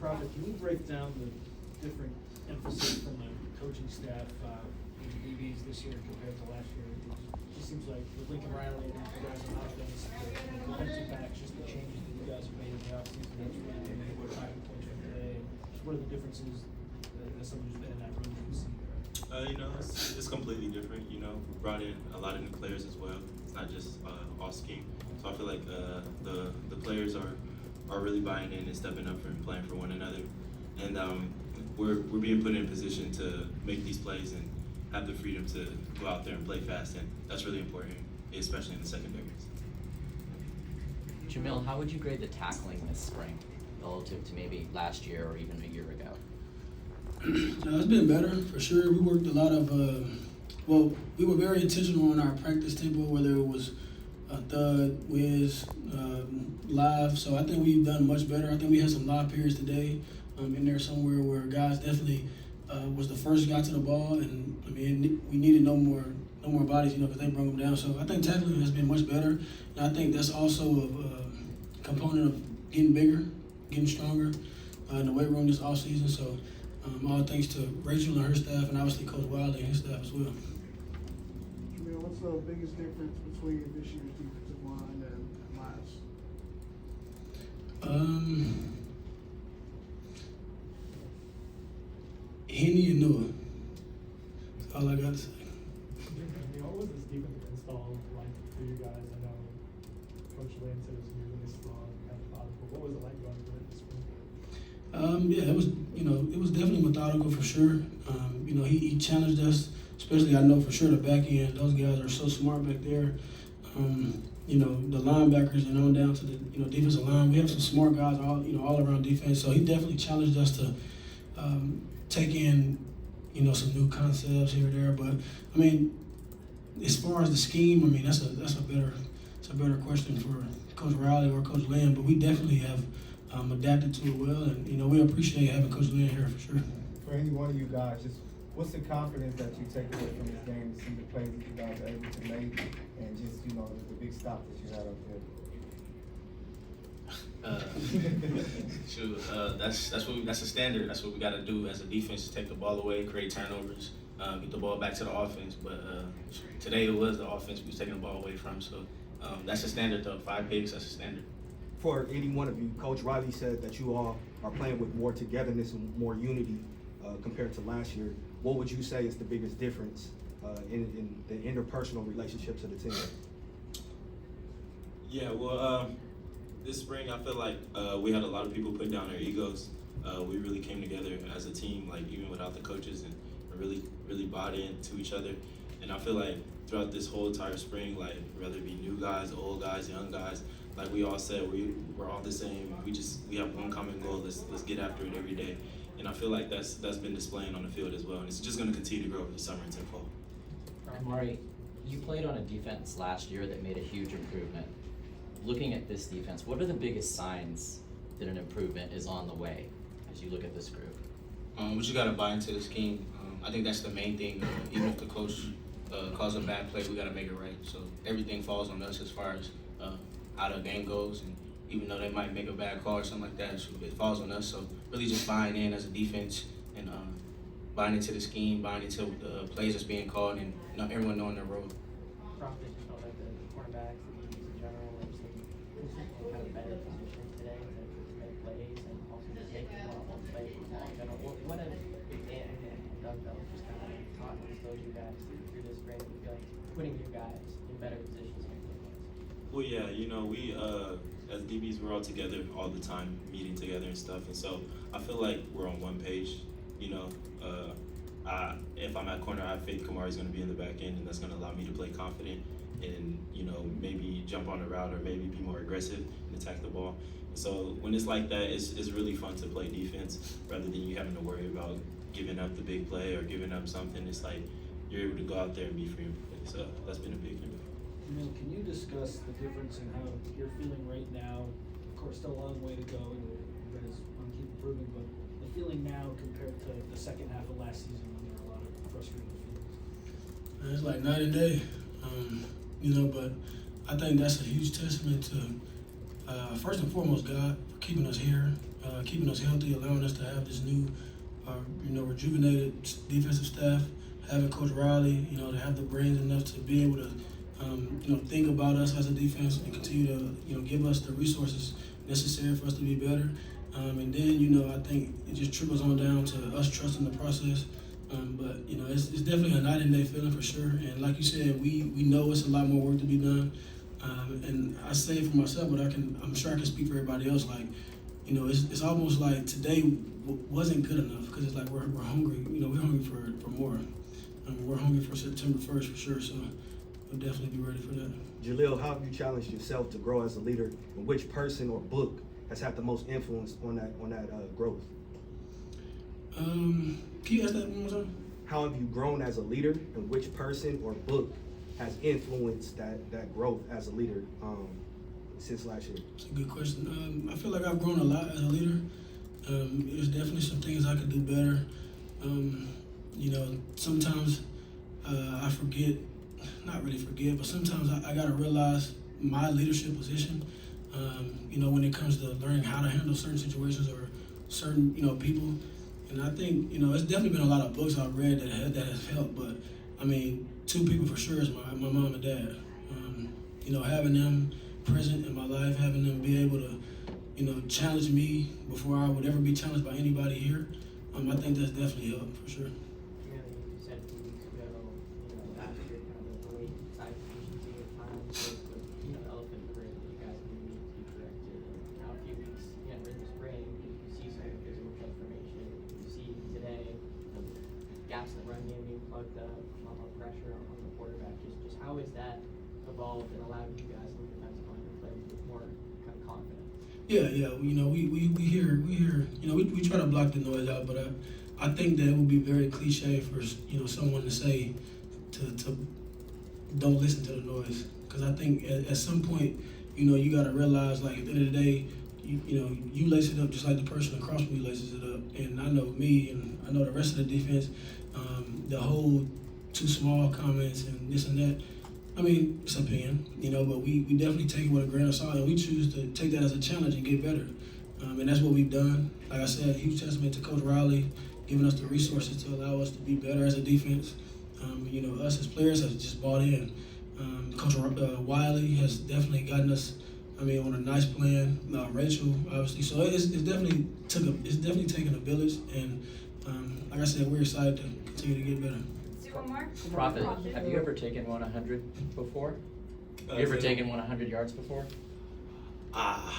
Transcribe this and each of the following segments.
Prophet, can you break down the different emphasis from the coaching staff in the DBs this year compared to last year? It just seems like with Lincoln Riley and you guys on offense, the defensive backs, just the changes that you guys have made in the offseason, that's really been the talking points from today. Just what are the differences as someone who's been in that room can see there? It's completely different. We brought in a lot of new players as well. It's not just all scheme. So I feel like the players are really buying in and stepping up and playing for one another. And we're being put in a position to make these plays and have the freedom to go out there and play fast. And that's really important, especially in the secondaries. Jamil, how would you grade the tackling this spring relative to maybe last year or even a year ago? It's been better for sure. We worked a lot of, we were very intentional on our practice tempo, whether it was a thud, whiz, live. So I think we've done much better. I think we had some live periods today in there somewhere where guys definitely was the first guy to the ball, and I mean we needed no more bodies, because they brought them down. So I think tackling has been much better, and I think that's also a component of getting bigger, getting stronger in the weight room this offseason. So. All thanks to Rachel and her staff, and obviously Coach Wiley and his staff as well. Jamil, what's the biggest difference between this year's defensive line and last? Henny and Noah. That's all I got to say. What was this defensive install like for you guys? I know Coach Lynn said it was really strong, kind of methodical. What was it like going through it this spring? Yeah, it was definitely methodical for sure. He challenged us, especially I know for sure the back end. Those guys are so smart back there. The linebackers and on down to the defensive line. We have some smart guys all around defense. So he definitely challenged us to take in some new concepts here or there. But I mean, as far as the scheme, that's a better question for Coach Riley or Coach Lynn. But we definitely have adapted to it well, and we appreciate having Coach Lynn here for sure. For any one of you guys, just what's the confidence that you take away from this game to see the plays that you guys are able to make, and just the big stop that you had up there? That's a standard. That's what we got to do as a defense: to take the ball away, create turnovers, get the ball back to the offense. But today it was the offense we was taking the ball away from. So that's a standard, though. 5 picks, that's a standard. For any one of you, Coach Riley said that you all are playing with more togetherness and more unity compared to last year. What would you say is the biggest difference in the interpersonal relationships of the team? Yeah, well, this spring I feel like we had a lot of people put down their egos. We really came together as a team, like even without the coaches, and really bought into each other. And I feel like throughout this whole entire spring, like whether it be new guys, old guys, young guys, like we all said, we're all the same. We have one common goal. Let's get after it every day. And I feel like that's been displaying on the field as well. And it's just going to continue to grow this summer into fall. Kamari, you played on a defense last year that made a huge improvement. Looking at this defense, what are the biggest signs that an improvement is on the way as you look at this group? We just got to buy into the scheme. I think that's the main thing. Even if the coach calls a bad play, we got to make it right. So everything falls on us as far as how the game goes, and even though they might make a bad call or something like that, so it falls on us. So really just buying in as a defense and buying into the scheme, buying into the plays that's being called, and everyone knowing their role. Prophet, you felt like the cornerbacks, the DBs in general, were just in kind of better position today to make plays and also just take one play from all in general. What have Dan and Doug Bell just kind of taught and showed you guys through this spring that you feel like putting you guys in better positions to make plays? Well, yeah, we as DBs, we're all together all the time, meeting together and stuff. And so I feel like we're on one page. If I'm at corner, I have faith Kamari's going to be in the back end, and that's going to allow me to play confident and, maybe jump on the route or maybe be more aggressive and attack the ball. And so when it's like that, it's really fun to play defense rather than you having to worry about giving up the big play or giving up something. It's like you're able to go out there and be free and play. So that's been a big thing. Jamil, can you discuss the difference in how you're feeling right now? Of course, still a long way to go, and you guys want to keep improving, but the feeling now compared to the second half of last season when there were a lot of frustrating feelings? It's like night and day, but I think that's a huge testament to, first and foremost, God for keeping us here. keeping us healthy, allowing us to have this new, rejuvenated defensive staff, having Coach Riley, to have the brains enough to be able to, think about us as a defense and continue to, give us the resources necessary for us to be better. And then, I think it just trickles on down to us trusting the process. But it's definitely a night and day feeling for sure. And like you said, we know it's a lot more work to be done. And I say it for myself, but I'm sure I can speak for everybody else. Like, it's almost like today wasn't good enough because it's like we're hungry. We're hungry for more. We're hungry for September 1st for sure. So we'll definitely be ready for that. Jaleel, how have you challenged yourself to grow as a leader, and which person or book has had the most influence on that growth? Can you ask that one more time? How have you grown as a leader, and which person or book has influenced that growth as a leader since last year? It's a good question. I feel like I've grown a lot as a leader. There's definitely some things I could do better. Sometimes I forget, not really forget, but sometimes I gotta realize my leadership position. When it comes to learning how to handle certain situations or certain, people. And I think, it's definitely been a lot of books I've read that has helped. But I mean, two people for sure is my mom and dad. Having them present in my life, having them be able to, challenge me before I would ever be challenged by anybody here. I think that's definitely helped for sure. You said 2 weeks ago, last year, kind of the weight side efficiency of time was the elephant in the room that you guys needed to be corrected. And now a few weeks, in the spring, you see some physical transformation. You see today the gaps in the run game being plugged up, a lot more pressure on the quarterback. Just how is that evolved and allowed you guys in the defensive line to play with more kind of confidence? Yeah. We hear. We try to block the noise out, but I think that it would be very cliche for someone to say to don't listen to the noise, because I think at some point you got to realize, like, at the end of the day, you lace it up just like the person across from you laces it up. And I know me, and I know the rest of the defense. The whole too small comments and this and that. I mean, it's opinion, but we definitely take it with a grain of salt, and we choose to take that as a challenge and get better. And that's what we've done. Like I said, huge testament to Coach Riley, giving us the resources to allow us to be better as a defense. Us as players have just bought in. Coach Wiley has definitely gotten us, on a nice plan. Rachel, obviously. So it's definitely taken a village, and like I said, we're excited to continue to get better. Prophet, have you ever taken 100 before? Have you ever taken 100 yards before? I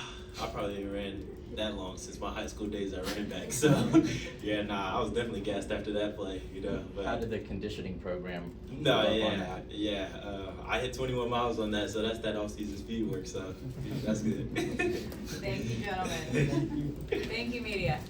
probably haven't ran that long since my high school days. I ran back, so I was definitely gassed after that play, But How did the conditioning program? No, hold up on that? I hit 21 miles on that, so that's that off-season speed work. So that's good. Thank you, gentlemen. Thank you, media.